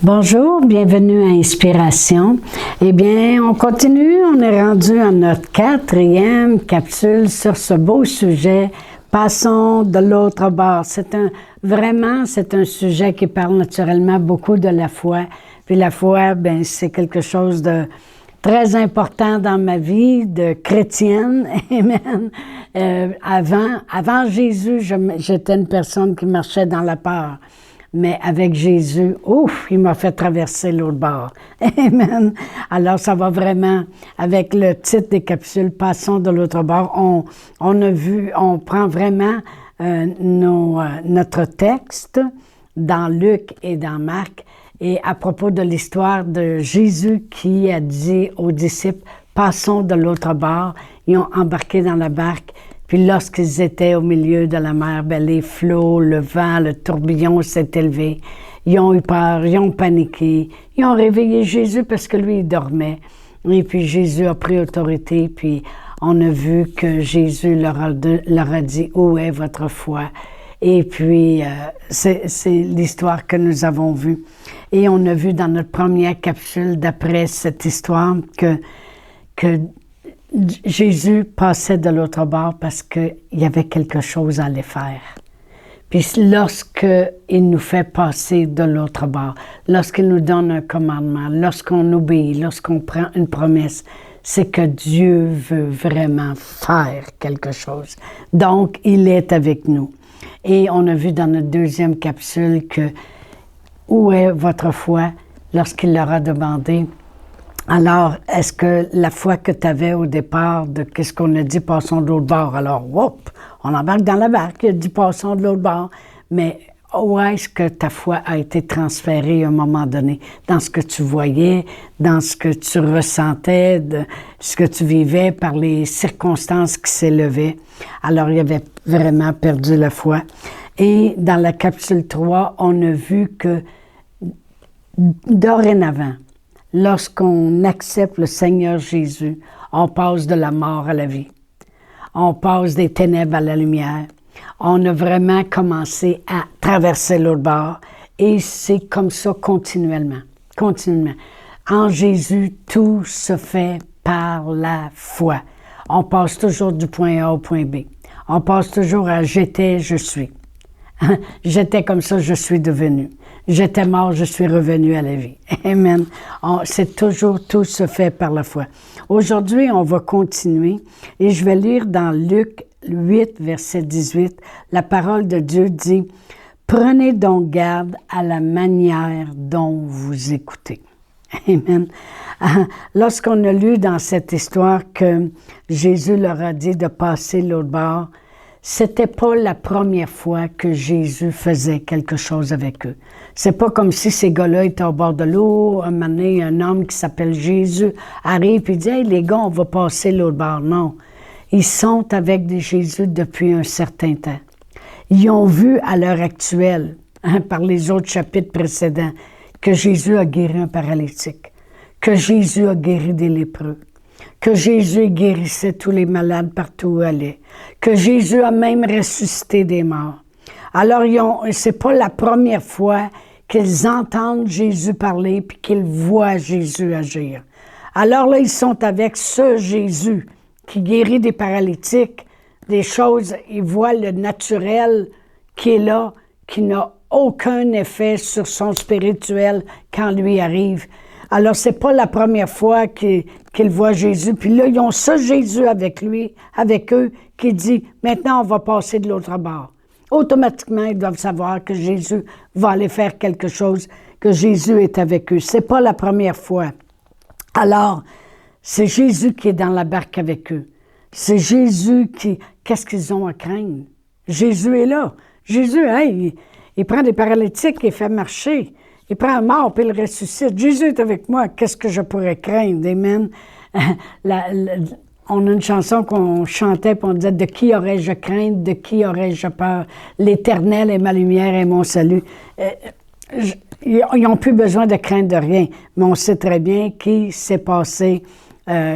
Bonjour, bienvenue à Inspiration. Eh bien, on continue, on est rendu à notre 4e capsule sur ce beau sujet. Passons de l'autre bord. C'est un sujet qui parle naturellement beaucoup de la foi. Puis la foi, ben c'est quelque chose de très important dans ma vie de chrétienne. Amen. Avant Jésus, j'étais une personne qui marchait dans la peur. Mais avec Jésus, il m'a fait traverser l'autre bord. Amen. Alors, ça va vraiment, avec le titre des capsules, Passons de l'autre bord, on prend vraiment notre texte dans Luc et dans Marc, et à propos de l'histoire de Jésus qui a dit aux disciples, Passons de l'autre bord. Ils ont embarqué dans la barque. Puis lorsqu'ils étaient au milieu de la mer, ben les flots, le vent, le tourbillon s'est élevé. Ils ont eu peur, ils ont paniqué. Ils ont réveillé Jésus parce que lui, il dormait. Et puis Jésus a pris autorité, puis on a vu que Jésus leur a dit « Où est votre foi? » Et puis, c'est l'histoire que nous avons vue. Et on a vu dans notre première capsule, d'après cette histoire, que Jésus passait de l'autre bord parce qu'il y avait quelque chose à aller faire. Puis lorsqu'il nous fait passer de l'autre bord, lorsqu'il nous donne un commandement, lorsqu'on obéit, lorsqu'on prend une promesse, c'est que Dieu veut vraiment faire quelque chose. Donc, il est avec nous. Et on a vu dans notre deuxième capsule que « Où est votre foi? » lorsqu'il leur a demandé. Alors, est-ce que la foi que tu avais au départ de qu'est-ce qu'on a dit, passons de l'autre bord, alors, on embarque dans la barque, il a dit, passons de l'autre bord, mais où est-ce que ta foi a été transférée à un moment donné? Dans ce que tu voyais, dans ce que tu ressentais, de ce que tu vivais par les circonstances qui s'élevaient. Alors, il avait vraiment perdu la foi. Et dans la capsule 3, on a vu que dorénavant, lorsqu'on accepte le Seigneur Jésus, on passe de la mort à la vie. On passe des ténèbres à la lumière. On a vraiment commencé à traverser l'autre bord. Et c'est comme ça continuellement. Continuellement. En Jésus, tout se fait par la foi. On passe toujours du point A au point B. On passe toujours à « j'étais, je suis ». J'étais comme ça, je suis devenu. J'étais mort, je suis revenu à la vie. Amen. C'est toujours, tout se fait par la foi. Aujourd'hui, on va continuer et je vais lire dans Luc 8, verset 18, la parole de Dieu dit « Prenez donc garde à la manière dont vous écoutez. » Amen. Lorsqu'on a lu dans cette histoire que Jésus leur a dit de passer l'autre bord, c'était pas la première fois que Jésus faisait quelque chose avec eux. C'est pas comme si ces gars-là étaient au bord de l'eau, un moment donné, un homme qui s'appelle Jésus arrive et dit « Hey, les gars, on va passer l'autre bord. » Non. Ils sont avec Jésus depuis un certain temps. Ils ont vu à l'heure actuelle, par les autres chapitres précédents, que Jésus a guéri un paralytique, que Jésus a guéri des lépreux, que Jésus guérissait tous les malades partout où il allait, que Jésus a même ressuscité des morts. Alors, c'est pas la première fois qu'ils entendent Jésus parler puis qu'ils voient Jésus agir. Alors là, ils sont avec ce Jésus qui guérit des paralytiques, des choses, ils voient le naturel qui est là, qui n'a aucun effet sur son spirituel quand lui arrive. Alors, c'est pas la première fois qu'ils voient Jésus. Puis là, ils ont ce Jésus avec eux, qui dit, maintenant, on va passer de l'autre bord. Automatiquement, ils doivent savoir que Jésus va aller faire quelque chose, que Jésus est avec eux. C'est pas la première fois. Alors, c'est Jésus qui est dans la barque avec eux. C'est Jésus qu'est-ce qu'ils ont à craindre? Jésus est là. Jésus, il prend des paralytiques et fait marcher. Il prend un mort puis il le ressuscite. Jésus est avec moi. Qu'est-ce que je pourrais craindre? Amen. On a une chanson qu'on chantait puis on disait « De qui aurais-je crainte? De qui aurais-je peur? L'Éternel est ma lumière et mon salut. » Ils n'ont plus besoin de craindre de rien. Mais on sait très bien qu'il s'est passé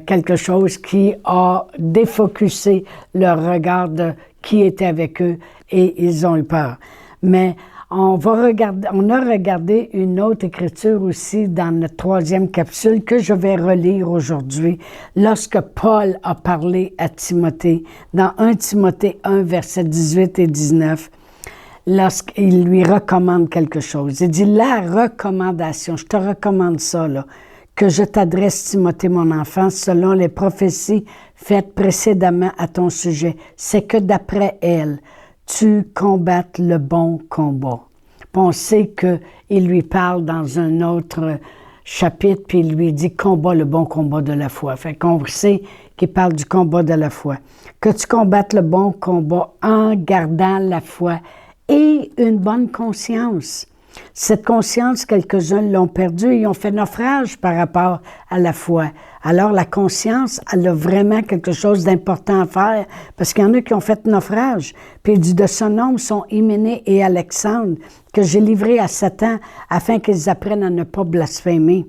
quelque chose qui a défocusé leur regard de qui était avec eux et ils ont eu peur. Mais On a regardé une autre écriture aussi dans notre 3e capsule que je vais relire aujourd'hui, lorsque Paul a parlé à Timothée, dans 1 Timothée 1, versets 18 et 19, lorsqu'il lui recommande quelque chose. Il dit, la recommandation, je te recommande ça, là, que je t'adresse, Timothée, mon enfant, selon les prophéties faites précédemment à ton sujet, c'est que d'après elles, tu combattes le bon combat. Puis on sait qu'il lui parle dans un autre chapitre, puis il lui dit « combat le bon combat de la foi ». Fait qu'on sait qu'il parle du combat de la foi. Que tu combattes le bon combat en gardant la foi et une bonne conscience. Cette conscience, quelques-uns l'ont perdue, ils ont fait naufrage par rapport à la foi. Alors la conscience, elle a vraiment quelque chose d'important à faire, parce qu'il y en a qui ont fait naufrage. Puis il dit, de ce nombre sont Hyménée et Alexandre, que j'ai livrés à Satan, afin qu'ils apprennent à ne pas blasphémer.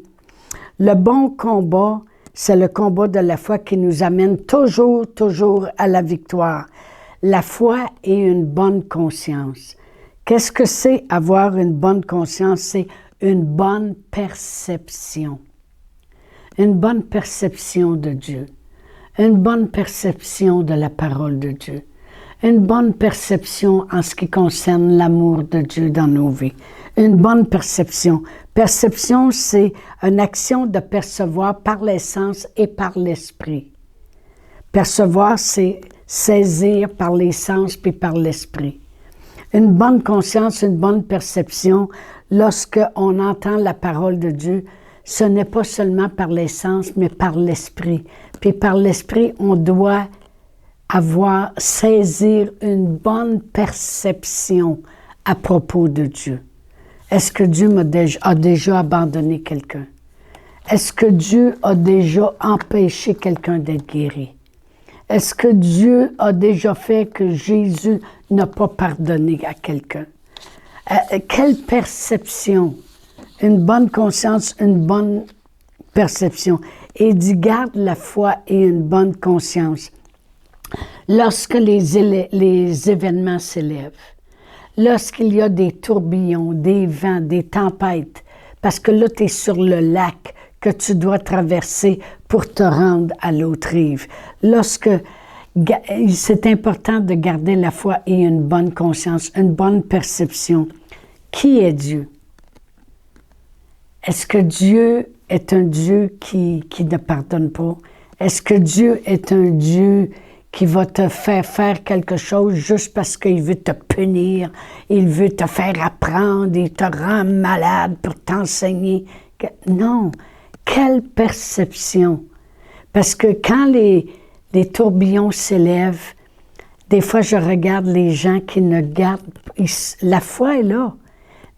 Le bon combat, c'est le combat de la foi qui nous amène toujours à la victoire. La foi et une bonne conscience. Qu'est-ce que c'est avoir une bonne conscience? C'est une bonne perception. Une bonne perception de Dieu. Une bonne perception de la parole de Dieu. Une bonne perception en ce qui concerne l'amour de Dieu dans nos vies. Une bonne perception. Perception, c'est une action de percevoir par les sens et par l'esprit. Percevoir, c'est saisir par les sens puis par l'esprit. Une bonne conscience, une bonne perception, lorsqu'on entend la parole de Dieu, ce n'est pas seulement par les sens, mais par l'esprit. Puis par l'esprit, on doit saisir une bonne perception à propos de Dieu. Est-ce que Dieu a déjà abandonné quelqu'un? Est-ce que Dieu a déjà empêché quelqu'un d'être guéri? Est-ce que Dieu a déjà fait que Jésus n'a pas pardonné à quelqu'un? Quelle perception? Une bonne conscience, une bonne perception. Et il dit, garde la foi et une bonne conscience. Lorsque les événements s'élèvent, lorsqu'il y a des tourbillons, des vents, des tempêtes, parce que là, tu es sur le lac que tu dois traverser pour te rendre à l'autre rive. C'est important de garder la foi et une bonne conscience, une bonne perception. Qui est Dieu? Est-ce que Dieu est un Dieu qui ne pardonne pas? Est-ce que Dieu est un Dieu qui va te faire quelque chose juste parce qu'il veut te punir, il veut te faire apprendre, il te rend malade pour t'enseigner? Non. Quelle perception! Parce que quand les tourbillons s'élèvent, des fois je regarde les gens qui ne gardent... La foi est là,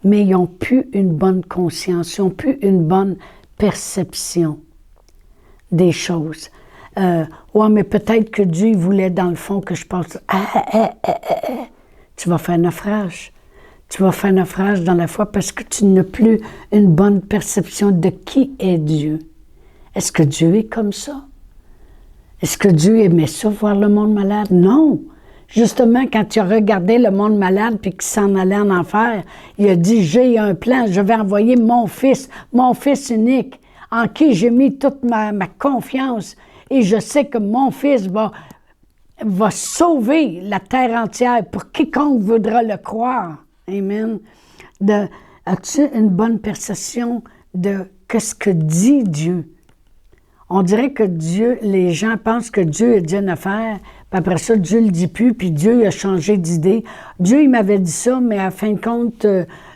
mais ils n'ont plus une bonne conscience, ils n'ont plus une bonne perception des choses. Ouais, mais peut-être que Dieu voulait dans le fond que je pense... Tu vas faire naufrage. Tu vas faire naufrage dans la foi parce que tu n'as plus une bonne perception de qui est Dieu. Est-ce que Dieu est comme ça? Est-ce que Dieu aimait ça, voir le monde malade? Non. Justement, quand tu as regardé le monde malade puis qu'il s'en allait en enfer, il a dit, j'ai un plan, je vais envoyer mon fils unique, en qui j'ai mis toute ma confiance. Et je sais que mon fils va sauver la terre entière pour quiconque voudra le croire. Amen. As-tu une bonne perception de ce que dit Dieu? On dirait que Dieu, les gens pensent que Dieu dit une affaire, puis après ça, Dieu ne le dit plus, puis Dieu a changé d'idée. Dieu, il m'avait dit ça, mais à fin de compte,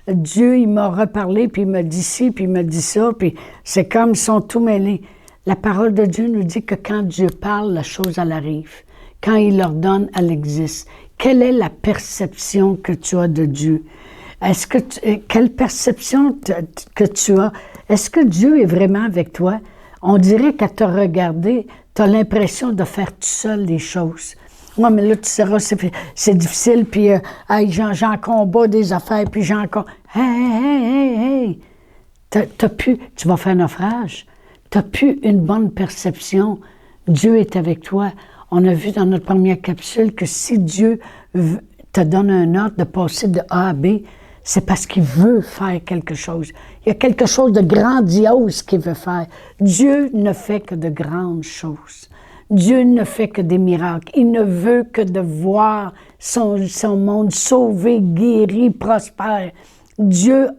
Dieu, il m'a reparlé, puis il m'a dit ci, puis il m'a dit ça, puis c'est comme ils sont tout mêlés. La parole de Dieu nous dit que quand Dieu parle, la chose, elle arrive. Quand il ordonne, elle existe. Quelle est la perception que tu as de Dieu? Quelle perception que tu as? Est-ce que Dieu est vraiment avec toi? On dirait qu'à te regarder, tu as l'impression de faire tout seul les choses. Ouais, mais là, tu sauras, c'est difficile, puis j'en combats des affaires, puis Hey! Tu vas faire naufrage. Tu n'as plus une bonne perception. Dieu est avec toi. On a vu dans notre première capsule que si Dieu te donne un ordre de passer de A à B, c'est parce qu'il veut faire quelque chose. Il y a quelque chose de grandiose qu'il veut faire. Dieu ne fait que de grandes choses. Dieu ne fait que des miracles. Il ne veut que de voir son monde sauvé, guéri, prospère. Dieu,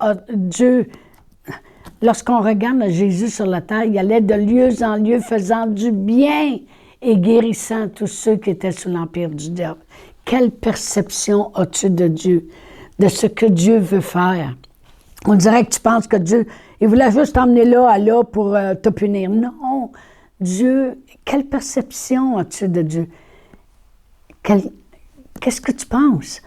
lorsqu'on regarde Jésus sur la terre, il allait de lieu en lieu faisant du bien et guérissant tous ceux qui étaient sous l'empire du diable. Quelle perception as-tu de Dieu, de ce que Dieu veut faire? On dirait que tu penses que Dieu, il voulait juste t'emmener là à là pour te punir. Non, Dieu, quelle perception as-tu de Dieu? Qu'est-ce que tu penses?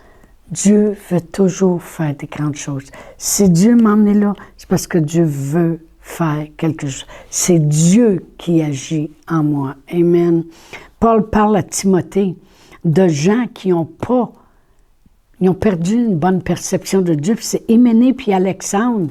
Dieu veut toujours faire des grandes choses. Si Dieu m'emmène là, c'est parce que Dieu veut faire quelque chose. C'est Dieu qui agit en moi. Amen. Paul parle à Timothée de gens qui ont perdu une bonne perception de Dieu. Puis c'est Hyménée puis Alexandre.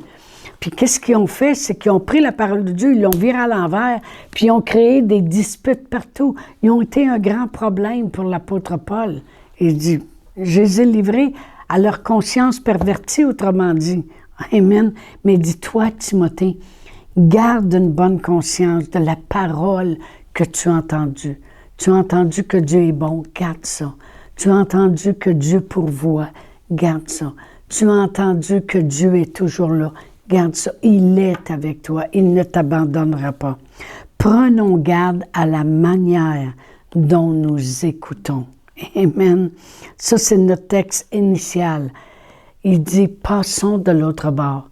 Puis qu'est-ce qu'ils ont fait? C'est qu'ils ont pris la parole de Dieu, ils l'ont virée à l'envers, puis ils ont créé des disputes partout. Ils ont été un grand problème pour l'apôtre Paul. Il dit, je les ai livrés à leur conscience pervertie, autrement dit. Amen. Mais dis-toi, Timothée, garde une bonne conscience de la parole que tu as entendue. Tu as entendu que Dieu est bon, garde ça. Tu as entendu que Dieu pourvoit, garde ça. Tu as entendu que Dieu est toujours là, garde ça. Il est avec toi, il ne t'abandonnera pas. Prenons garde à la manière dont nous écoutons. Amen. Ça, c'est notre texte initial. Il dit, passons de l'autre bord.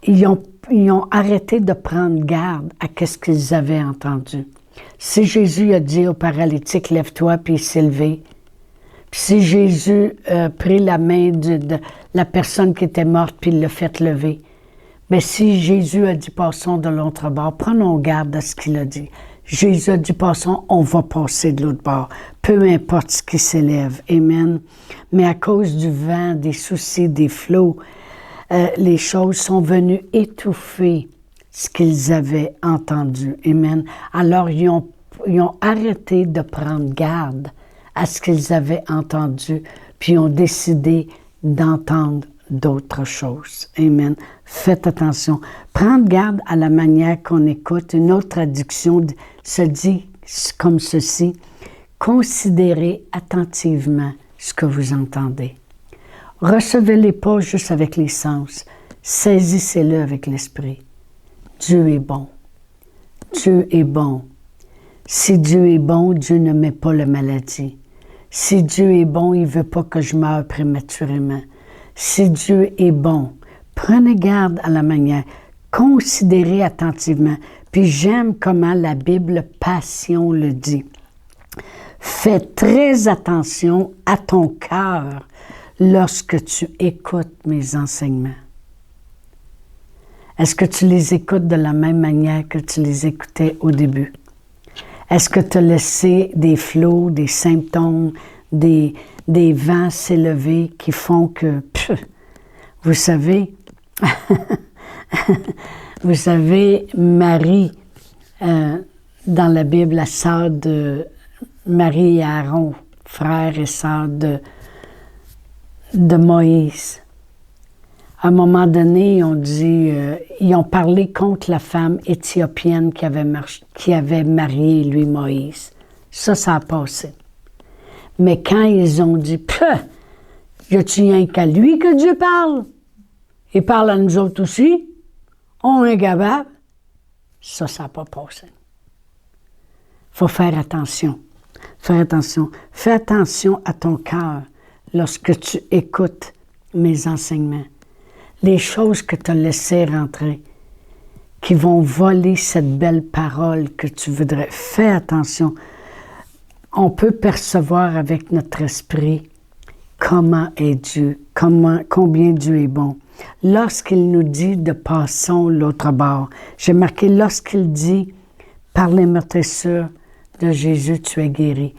Ils ont arrêté de prendre garde à ce qu'ils avaient entendu. Si Jésus a dit au paralytique, lève-toi, puis il s'est levé. Puis si Jésus a pris la main de la personne qui était morte, puis il l'a fait lever. Mais si Jésus a dit, passons de l'autre bord, prenons garde à ce qu'il a dit. Jésus a dit, passons, on va passer de l'autre bord. Peu importe ce qui s'élève. Amen. Mais à cause du vent, des soucis, des flots, les choses sont venues étouffer ce qu'ils avaient entendu. Amen. Alors, ils ont arrêté de prendre garde à ce qu'ils avaient entendu, puis ont décidé d'entendre d'autres choses. Amen. Faites attention. Prendre garde à la manière qu'on écoute. Une autre traduction se dit comme ceci. Considérez attentivement ce que vous entendez. Recevez-les pas juste avec les sens. Saisissez-le avec l'esprit. Dieu est bon. Dieu est bon. Si Dieu est bon, Dieu ne met pas la maladie. Si Dieu est bon, il ne veut pas que je meure prématurément. Si Dieu est bon, prenez garde à la manière. Considérez attentivement. Puis j'aime comment la Bible Passion le dit. Fais très attention à ton cœur lorsque tu écoutes mes enseignements. Est-ce que tu les écoutes de la même manière que tu les écoutais au début? Est-ce que tu as laissé des flots, des symptômes, des vents s'élever qui font que, vous savez, Marie, dans la Bible, la sœur de Marie et Aaron, frère et sœur de Moïse. À un moment donné, ils ont parlé contre la femme éthiopienne qui avait marié, lui, Moïse. Ça a passé. Mais quand ils ont dit, y a-t-il rien qu'à lui que Dieu parle? Il parle à nous autres aussi. On est capable. Ça n'a pas passé. Il faut faire attention. Faire attention. Fais attention à ton cœur lorsque tu écoutes mes enseignements. Les choses que tu as laissées rentrer, qui vont voler cette belle parole que tu voudrais. Fais attention. On peut percevoir avec notre esprit comment est Dieu, combien Dieu est bon. Lorsqu'il nous dit de passons l'autre bord, j'ai marqué lorsqu'il dit par les meurtrissures de Jésus tu es guéri.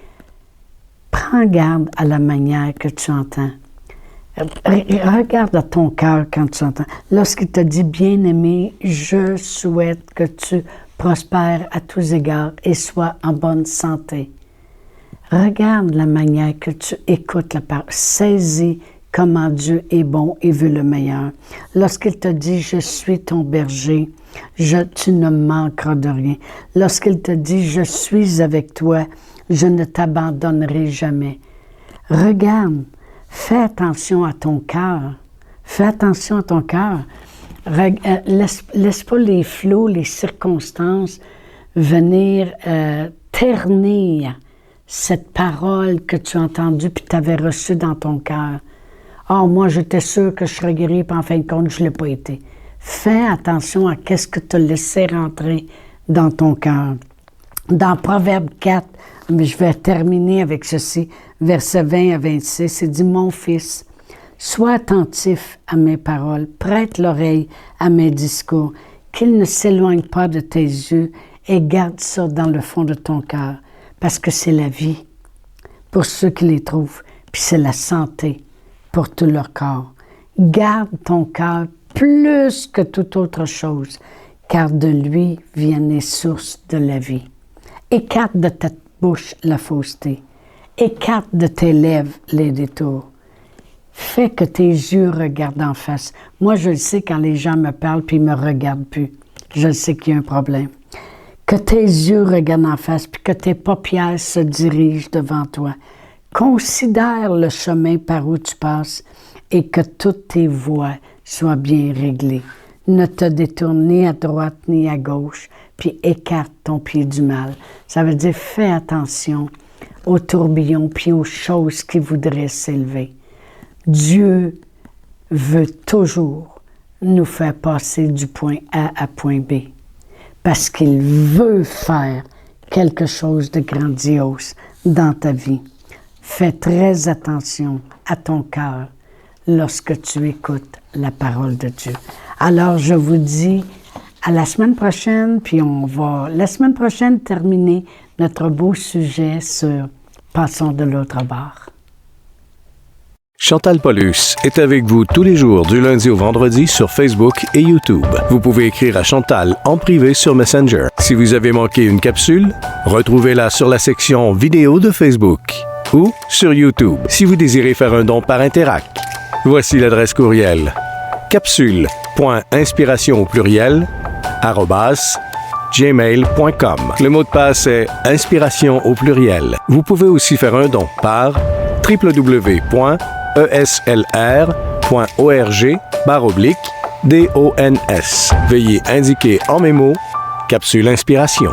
Prends garde à la manière que tu entends. Regarde à ton cœur quand tu entends. Lorsqu'il te dit, bien-aimé, je souhaite que tu prospères à tous égards et sois en bonne santé. Regarde la manière que tu écoutes la parole. Saisis comment Dieu est bon et veut le meilleur. Lorsqu'il te dit « Je suis ton berger », tu ne manqueras de rien. Lorsqu'il te dit « Je suis avec toi », je ne t'abandonnerai jamais. Regarde, fais attention à ton cœur. Fais attention à ton cœur. Laisse pas les flots, les circonstances venir ternir cette parole que tu as entendue puis tu avais reçue dans ton cœur. « Ah, moi, j'étais sûre que je serais guérie, puis en fin de compte, je ne l'ai pas été. » Fais attention à ce que tu as laissé rentrer dans ton cœur. Dans Proverbe 4, je vais terminer avec ceci, versets 20 à 26, il dit « Mon fils, sois attentif à mes paroles, prête l'oreille à mes discours, qu'ils ne s'éloignent pas de tes yeux et garde ça dans le fond de ton cœur, parce que c'est la vie pour ceux qui les trouvent, puis c'est la santé pour tout leur corps. Garde ton cœur plus que toute autre chose, car de lui viennent les sources de la vie. Écarte de ta bouche la fausseté, écarte de tes lèvres les détours. Fais que tes yeux regardent en face. Moi, je le sais quand les gens me parlent puis ils ne me regardent plus. Je sais qu'il y a un problème. Que tes yeux regardent en face puis que tes paupières se dirigent devant toi. Considère le chemin par où tu passes et que toutes tes voies soient bien réglées. Ne te détourne ni à droite ni à gauche, puis écarte ton pied du mal. Ça veut dire fais attention aux tourbillons puis aux choses qui voudraient s'élever. Dieu veut toujours nous faire passer du point A à point B parce qu'il veut faire quelque chose de grandiose dans ta vie. Fais très attention à ton cœur lorsque tu écoutes la parole de Dieu. Alors, je vous dis à la semaine prochaine, puis on va la semaine prochaine terminer notre beau sujet sur « Passons de l'autre bord ». Chantal Paulus est avec vous tous les jours du lundi au vendredi sur Facebook et YouTube. Vous pouvez écrire à Chantal en privé sur Messenger. Si vous avez manqué une capsule, retrouvez-la sur la section vidéo de Facebook ou sur YouTube si vous désirez faire un don par Interac. Voici l'adresse courriel capsule.inspiration au pluriel @gmail.com. Le mot de passe est inspiration au pluriel. Vous pouvez aussi faire un don par www.eslr.org/dons. Veuillez indiquer en mémo Capsule Inspiration.